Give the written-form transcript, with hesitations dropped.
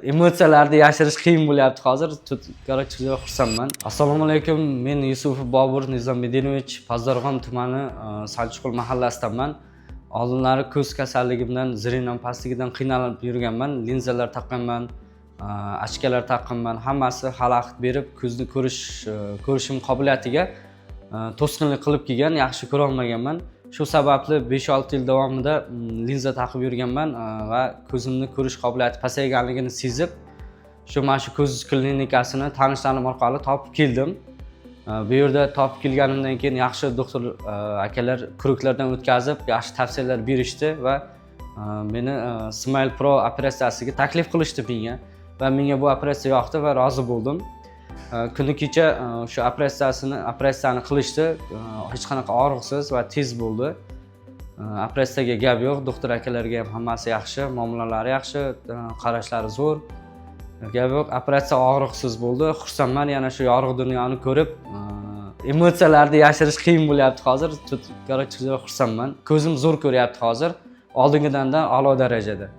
Emotsiyalarni yashirish qiyin bo'lyapti hozir. Короче, juda xursandman. Assalomu alaykum. Men Yusupov Bobur Nizomedinovich, Pazdarg'om tumani Salchiqo'l mahallasidanman. Oldinlari ko'z kasalligimdan, zirinom pastligidan qiynalib yurganman. Linzalar taqqanman, ochkalar taqqanman. Hammasi xalaqit berib, ko'zni ko'rishim qobiliyatiga to'sqinlik qilib kelgan, yaxshi ko'ra olmaganman. Shu sababli 5-6 yil davomida linza taqib yurganman va ko'zimni ko'rish qobiliyati pasayganligini sezib, mana shu ko'z klinikasini tanishlarim orqali topib keldim. Bu yerda topib kelganimdan keyin yaxshi doktor akalar ko'riklardan o'tkazib, yaxshi tavsiyalar berishdi va meni Smile Pro operatsiyasiga taklif qilishdi menga va menga bu operatsiya yoqdi va rozi bo'ldim. Kuni kecha shu operatsiyani qilishdi. Hech qanaqa og'riqsiz va tez bo'ldi. Operatsiyaga gap yo'q. Doktor akalarga ham hammasi yaxshi, muomalalari yaxshi, qarashlari zo'r. Gap yo'q. Operatsiya og'riqsiz bo'ldi. Xursandman yana shu yorug' dunyoni ko'rib. Emotsiyalarni yashirish qiyin bo'lyapti hozir. Juda xursandman. Ko'zim zo'r ko'ryapti hozir. Oldingidanda a'lo darajada.